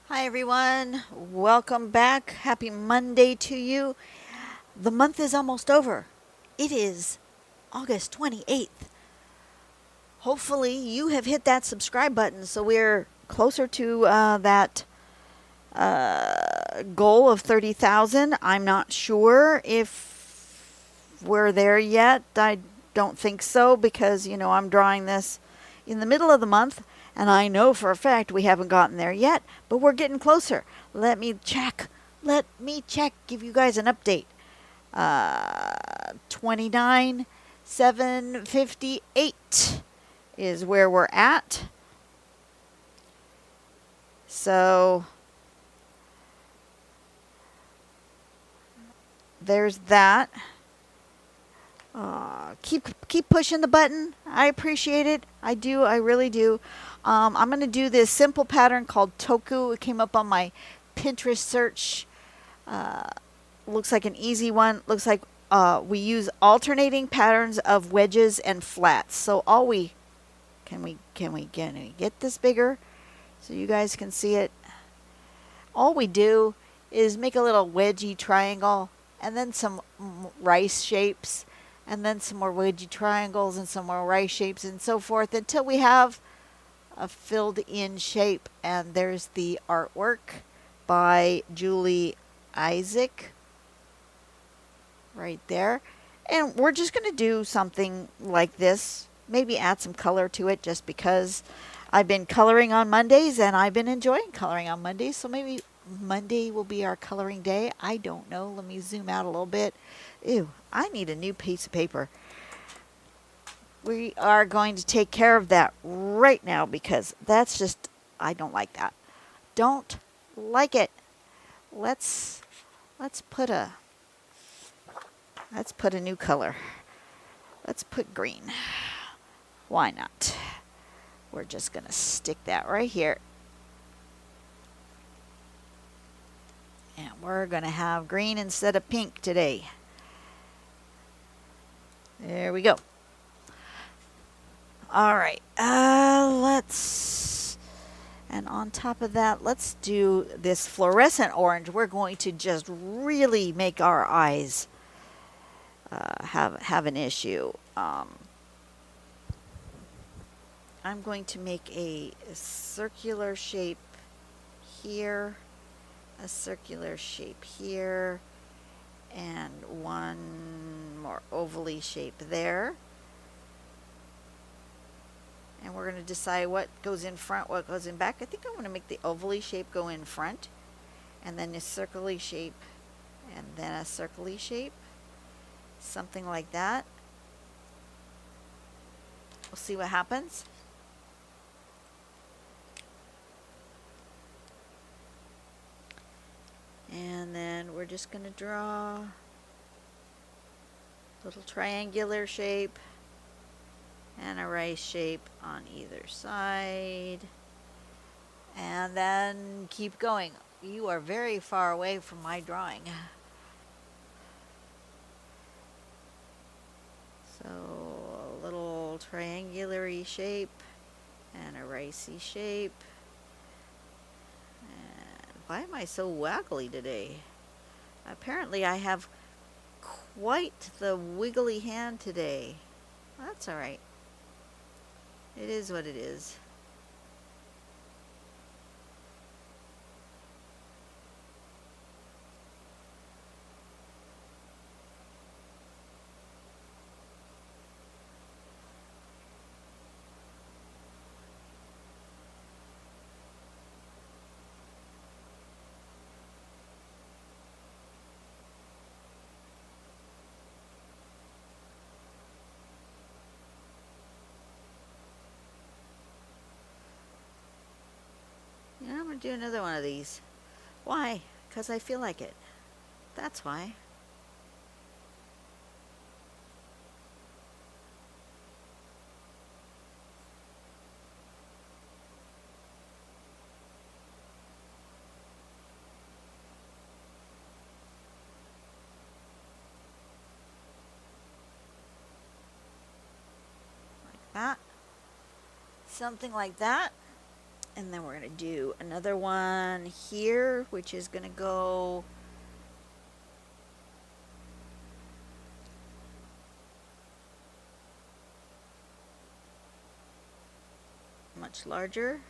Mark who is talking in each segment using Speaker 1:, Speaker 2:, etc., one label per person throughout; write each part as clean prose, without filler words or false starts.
Speaker 1: Hi everyone, welcome back. Happy Monday to you. The month is almost over. It is August 28th. Hopefully, you have hit that subscribe button so we're closer to that goal of 30,000. I'm not sure if we're there yet. I don't think so because, I'm drawing this in the middle of the month and I know for a fact we haven't gotten there yet, but we're getting closer. Let me check. Give you guys an update. 29,758 is where we're at. So there's that. Keep pushing the button. I appreciate it. I do. I really do. I'm going to do this simple pattern called Toku. It came up on my Pinterest search. Looks like an easy one. Looks like we use alternating patterns of wedges and flats. So all we can we get this bigger so you guys can see it. All we do is make a little wedgy triangle and then some rice shapes and then some more wedgy triangles and some more rice shapes and so forth until we have a filled in shape. And there's the artwork by Julie Isaac right there. And we're just going to do something like this, maybe add some color to it just because I've been coloring on Mondays and I've been enjoying coloring on Mondays. So maybe Monday will be our coloring day. I don't know. Let me zoom out a little bit. Ew, I need a new piece of paper. We are going to take care of that right now because that's just, I don't like that. Don't like it. Let's put a new color. Let's put green. Why not? We're just going to stick that right here. And we're going to have green instead of pink today. There we go. All right. And on top of that, let's do this fluorescent orange. We're going to just really make our eyes have an issue. I'm going to make a circular shape here, a circular shape here, and one more ovally shape there. And we're going to decide what goes in front, what goes in back. I think I'm going to make the ovally shape go in front, and then a circly shape, and then a circly shape. Something like that. We'll see what happens. And then we're just going to draw a little triangular shape and a rice shape on either side. And then keep going. You are very far away from my drawing. So a little triangular-y shape and a ricey shape. And why am I so waggly today? Apparently I have quite the wiggly hand today. That's all right. It is what it is. Yeah, I'm going to do another one of these. Why? Because I feel like it. That's why. Like that. Something like that. And then we're going to do another one here, which is going to go much larger.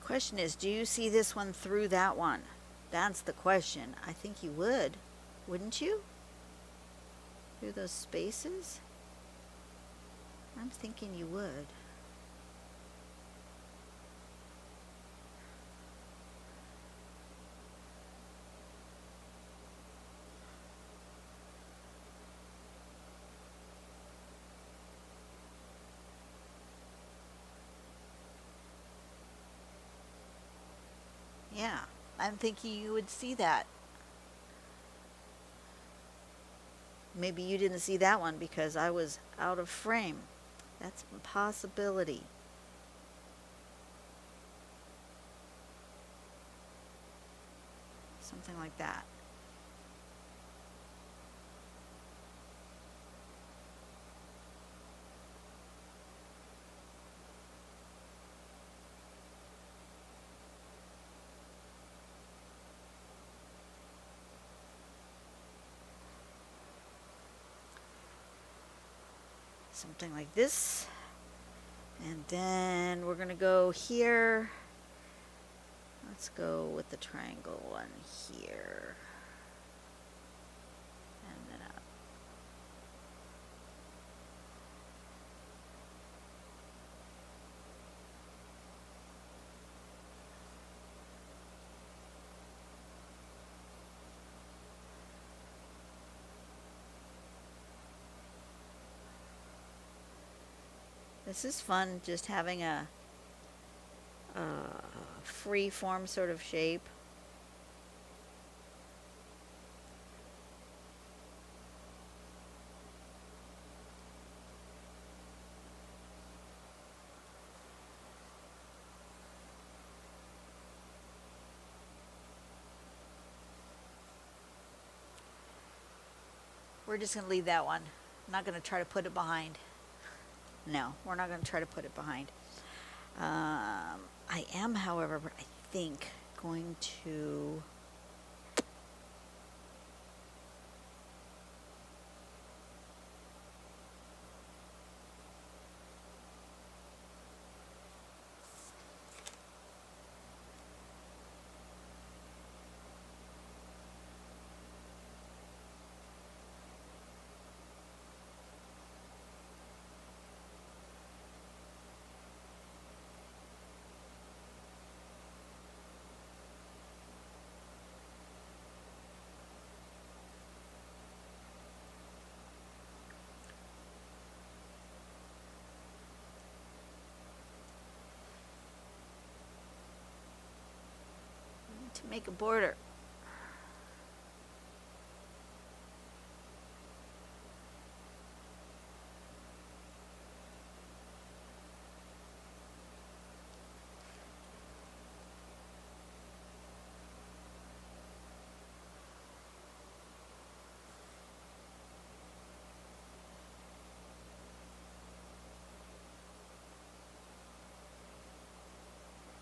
Speaker 1: Question is, do you see this one through that one? That's the question. I think you would, wouldn't you? Through those spaces? I'm thinking you would. Yeah, I'm thinking you would see that. Maybe you didn't see that one because I was out of frame. That's a possibility. Something like that. Something like this. And then we're going to go here. Let's go with the triangle one here. And then up. This is fun, just having a free form sort of shape. We're just going to leave that one. I'm not going to try to put it behind. No, we're not going to try to put it behind. I am, however, I think going to make a border.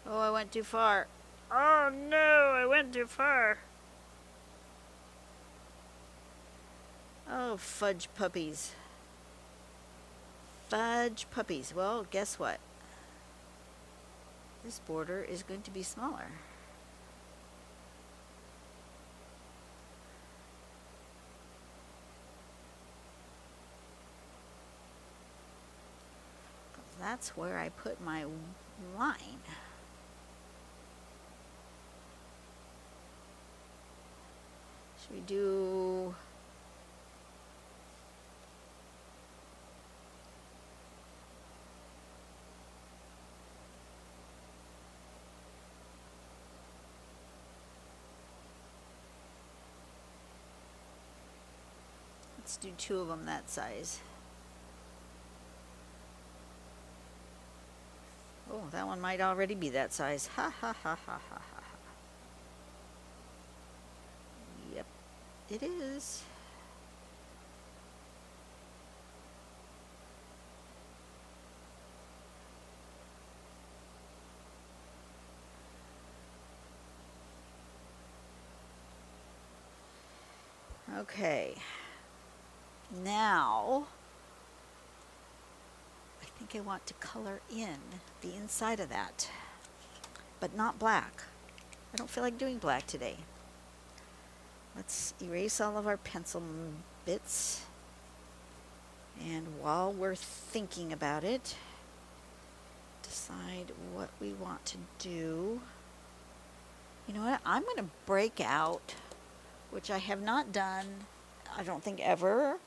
Speaker 1: Oh, I went too far. Oh no, I went too far. Oh, fudge puppies. Fudge puppies. Well, guess what? This border is going to be smaller. That's where I put my line. Should we do... Let's do 2 of them that size. Oh, that one might already be that size. Ha ha ha ha ha ha. Yep, it is. Okay. Now, I think I want to color in the inside of that, but not black. I don't feel like doing black today. Let's erase all of our pencil bits. And while we're thinking about it, decide what we want to do. You know what? I'm going to break out, which I have not done, I don't think ever.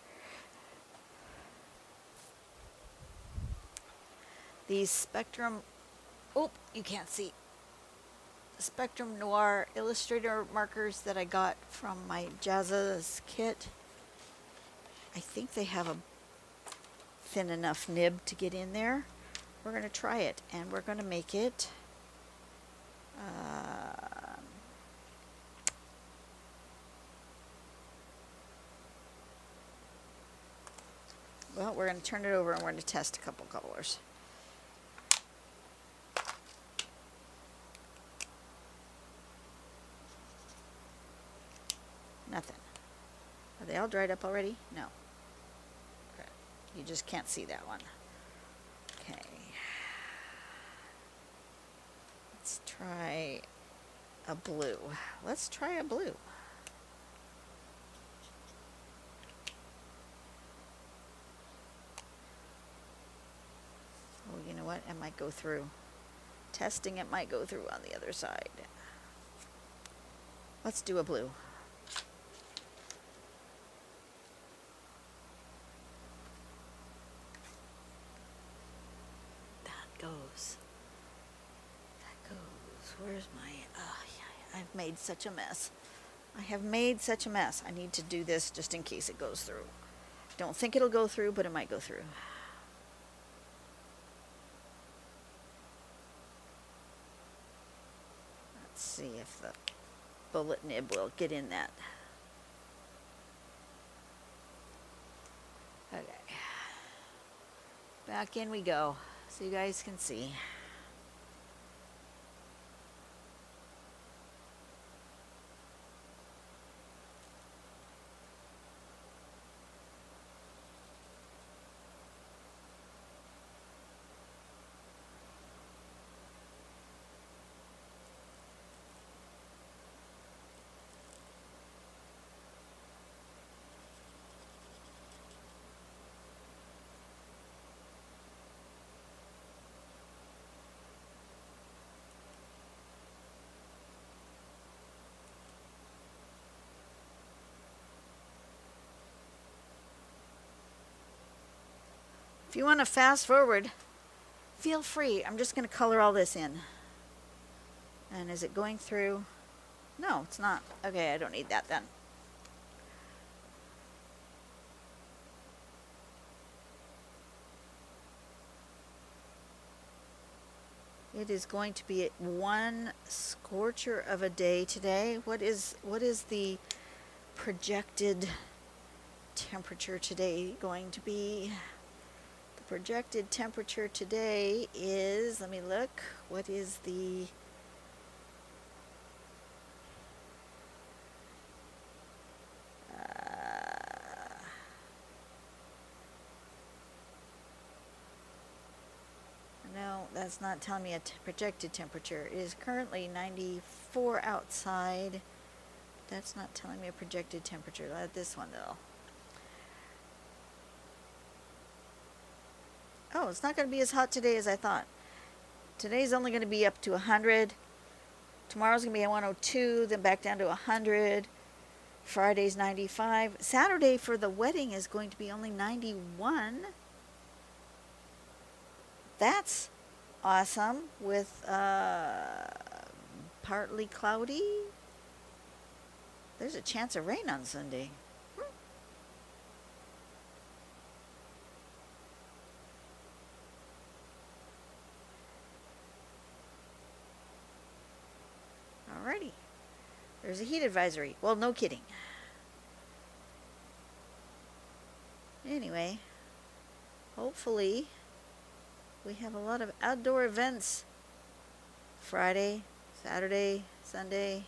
Speaker 1: These Spectrum, oh, you can't see. Spectrum Noir Illustrator markers that I got from my Jazza's kit. I think they have a thin enough nib to get in there. We're going to try it, and we're going to make it well, we're going to turn it over and we're going to test a couple colors. Nothing. Are they all dried up already? No. Okay. You just can't see that one. Okay. Let's try a blue. Let's try a blue. Oh, you know what? It might go through. Testing, it might go through on the other side. Let's do a blue. That goes. Where's my... I've made such a mess. I have made such a mess. I need to do this just in case it goes through. Don't think it'll go through, but it might go through. Let's see if the bullet nib will get in that. Okay. Back in we go, so you guys can see. If you want to fast forward, feel free. I'm just going to color all this in. And is it going through? No, it's not. Okay, I don't need that then. It is going to be one scorcher of a day today. What is the projected temperature today going to be? Projected temperature today is, let me look, what is the no, that's not telling me a projected temperature. It is currently 94 outside. That's not telling me a projected temperature. This one though. Oh, it's not going to be as hot today as I thought. Today's only going to be up to 100. Tomorrow's going to be at 102, then back down to 100. Friday's 95. Saturday for the wedding is going to be only 91. That's awesome with partly cloudy. There's a chance of rain on Sunday. Alrighty. There's a heat advisory. Well, no kidding. Anyway, hopefully we have a lot of outdoor events Friday, Saturday, Sunday.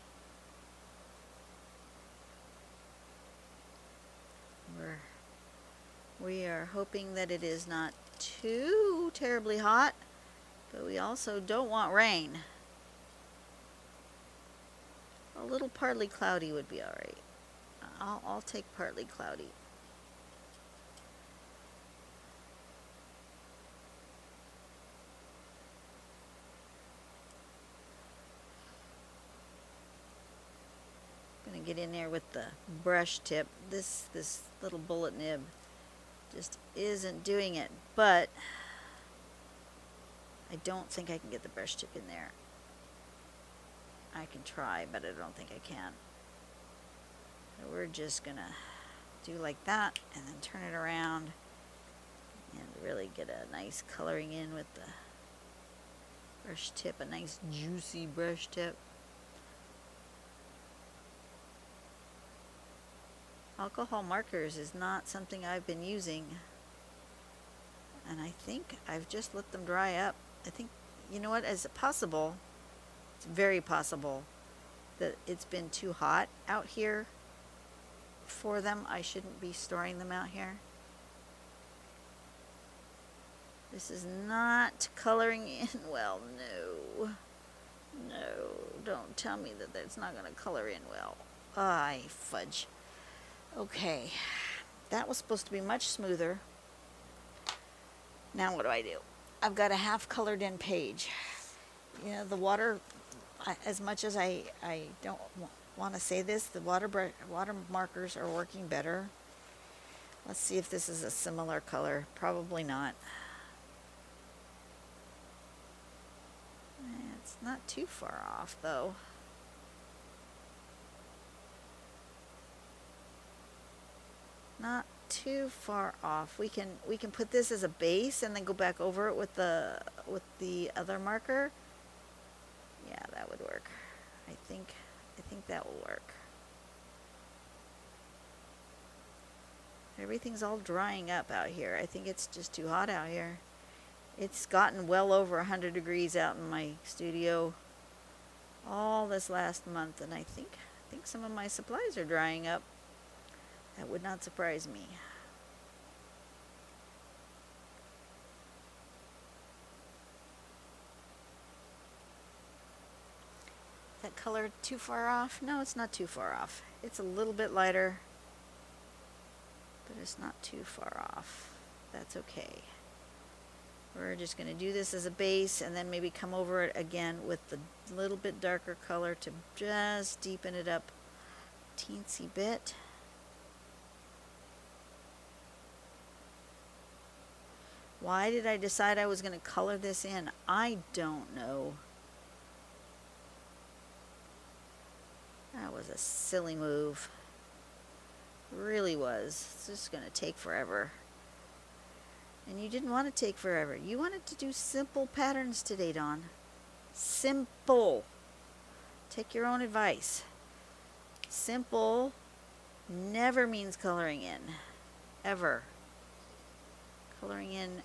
Speaker 1: We are hoping that it is not too terribly hot, but we also don't want rain. A little partly cloudy would be all right. I'll take partly cloudy. Gonna get in there with the brush tip. This little bullet nib just isn't doing it, but I don't think I can get the brush tip in there. I can try, but I don't think I can. So we're just gonna do like that and then turn it around and really get a nice coloring in with the brush tip, a nice juicy brush tip. Alcohol markers is not something I've been using, and I think I've just let them dry up. I think, you know what, is it possible, it's very possible that it's been too hot out here for them. I shouldn't be storing them out here. This is not coloring in well. No, don't tell me that it's not going to color in well. Ay, fudge. Okay, that was supposed to be much smoother. Now what do? I've got a half colored in page. You know, the water, as much as I don't want to say this, the water markers are working better. Let's see if this is a similar color. Probably not. It's not too far off though. Not too far off. We can put this as a base and then go back over it with the other marker. Yeah, that would work. I think that will work. Everything's all drying up out here. I think it's just too hot out here. It's gotten well over 100 degrees out in my studio all this last month, and I think some of my supplies are drying up. That would not surprise me. Is that color too far off? No, it's not too far off. It's a little bit lighter, but it's not too far off. That's okay. We're just going to do this as a base and then maybe come over it again with the little bit darker color to just deepen it up a teensy bit. Why did I decide I was going to color this in? I don't know. That was a silly move. Really was. It's just going to take forever. And you didn't want to take forever. You wanted to do simple patterns today, Dawn. Simple. Take your own advice. Simple never means coloring in. Ever. Coloring in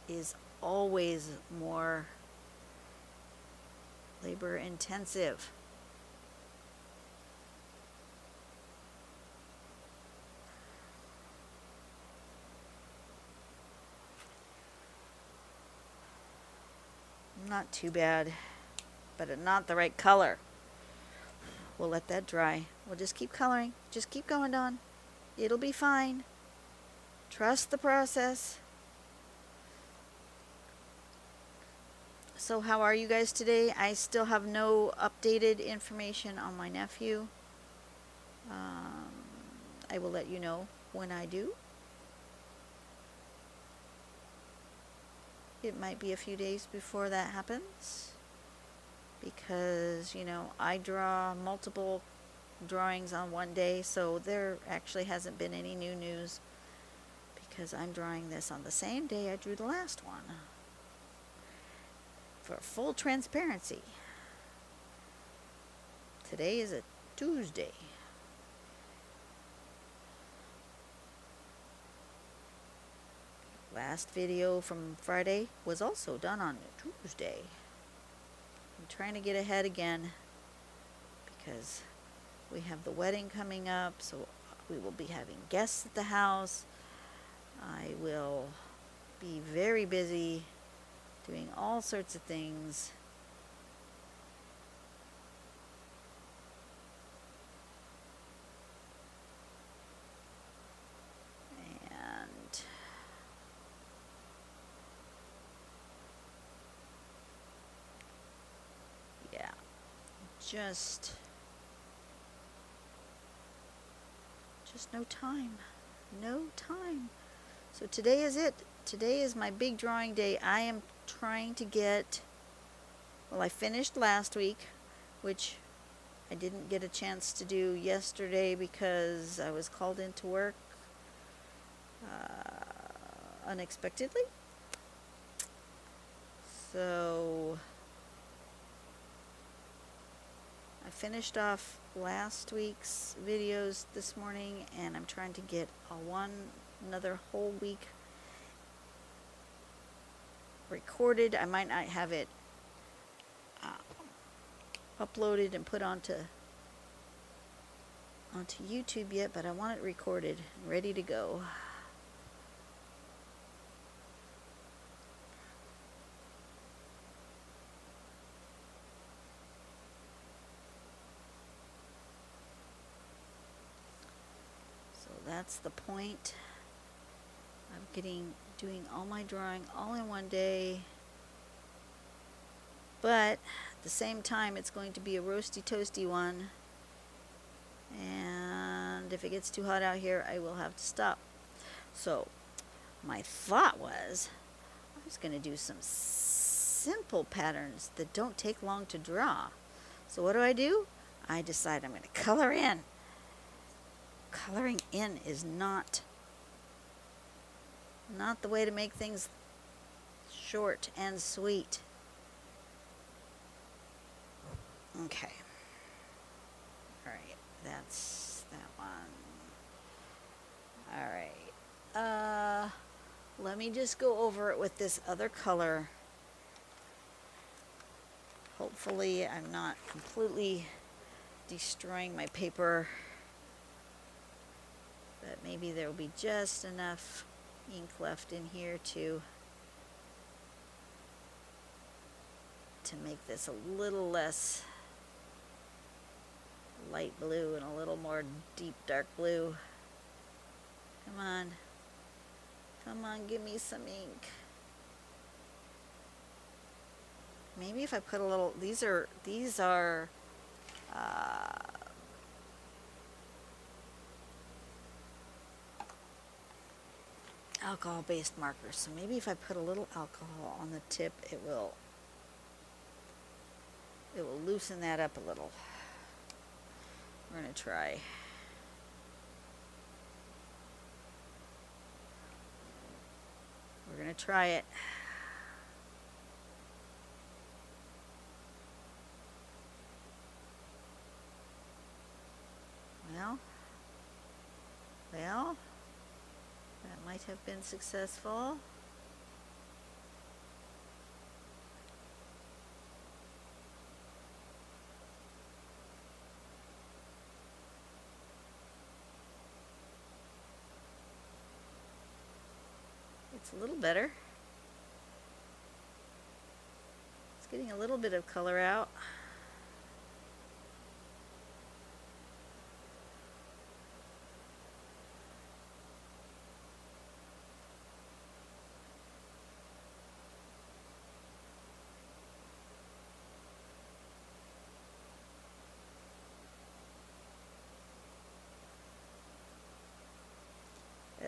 Speaker 1: is always more labor intensive. Not too bad, but not the right color. We'll let that dry. We'll just keep coloring. Just keep going, Dawn. It'll be fine. Trust the process. So how are you guys today? I still have no updated information on my nephew. I will let you know when I do. It might be a few days before that happens because, you know, I draw multiple drawings on one day, so there actually hasn't been any new news because I'm drawing this on the same day I drew the last one. For full transparency, today is a Tuesday. Last video from Friday was also done on Tuesday. I'm trying to get ahead again because we have the wedding coming up, so we will be having guests at the house. I will be very busy doing all sorts of things. And yeah, just no time. No time. So today is it. Today is my big drawing day. I am trying to get, well, I finished last week, which I didn't get a chance to do yesterday because I was called into work unexpectedly. So I finished off last week's videos this morning, and I'm trying to get another whole week recorded. I might not have it uploaded and put onto YouTube yet, but I want it recorded and ready to go. So that's the point. I'm doing all my drawing all in one day, but at the same time it's going to be a roasty toasty one, and if it gets too hot out here I will have to stop. So my thought was I was going to do some simple patterns that don't take long to draw. So what do? I decide I'm going to color in. Coloring in is not the way to make things short and sweet. Okay. All right, that's that one. All right. Let me just go over it with this other color. Hopefully I'm not completely destroying my paper, but maybe there will be just enough ink left in here to make this a little less light blue and a little more deep dark blue. Come on, give me some ink. Maybe if I put a little, these are alcohol-based markers. So maybe if I put a little alcohol on the tip, it will loosen that up a little. We're going to try. We're going to try it. Well, that might have been successful. It's a little better. It's getting a little bit of color out.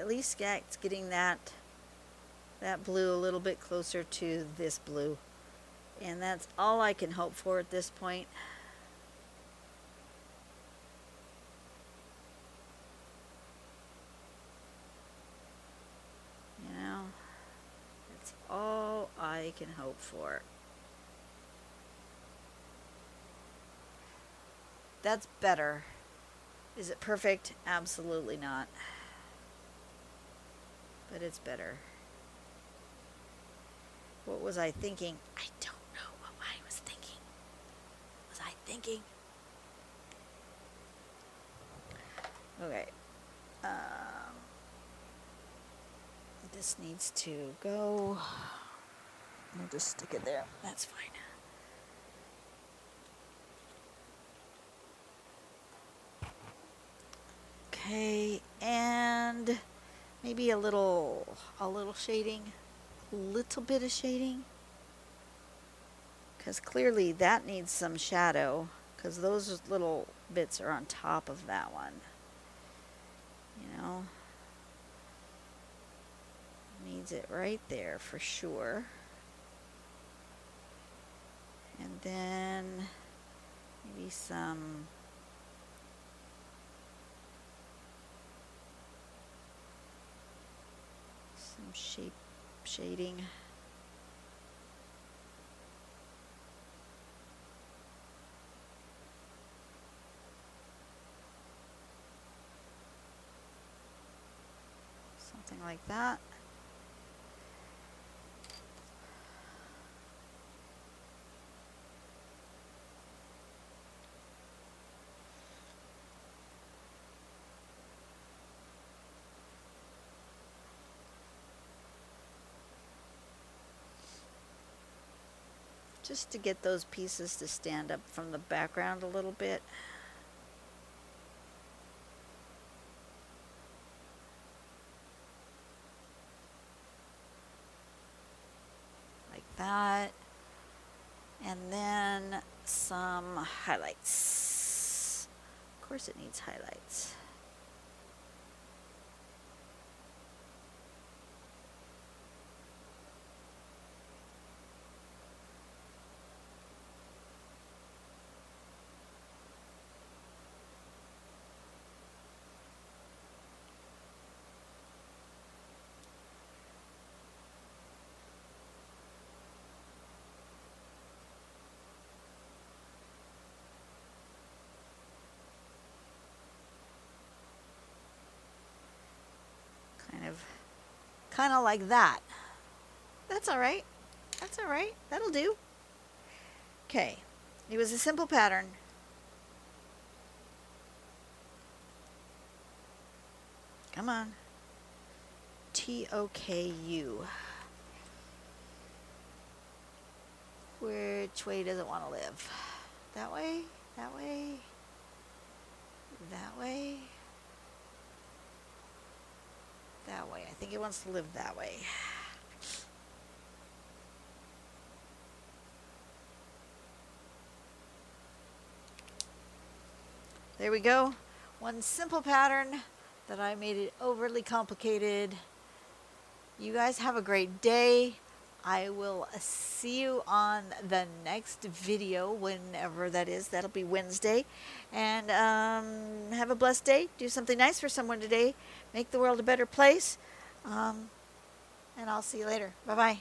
Speaker 1: at least it's getting that blue a little bit closer to this blue. And that's all I can hope for at this point. You know, that's all I can hope for. That's better. Is it perfect? Absolutely not. But it's better. What was I thinking? I don't know what I was thinking. Was I thinking? Okay. This needs to go. I'll just stick it there. That's fine. Okay, and maybe a little shading, a little bit of shading, because clearly that needs some shadow, because those little bits are on top of that one. You know, needs it right there for sure. And then maybe some shading. Something like that. Just to get those pieces to stand up from the background a little bit. Like that. And then some highlights. Of course it needs highlights. Kind of like that. That's all right. That's all right. That'll do. Okay. It was a simple pattern. Come on. Toku. Which way does it want to live? That way? That way? That way? That way. I think it wants to live that way. There we go. One simple pattern that I made it overly complicated. You guys have a great day. I will see you on the next video, whenever that is. That'll be Wednesday. And have a blessed day. Do something nice for someone today. Make the world a better place. And I'll see you later. Bye-bye.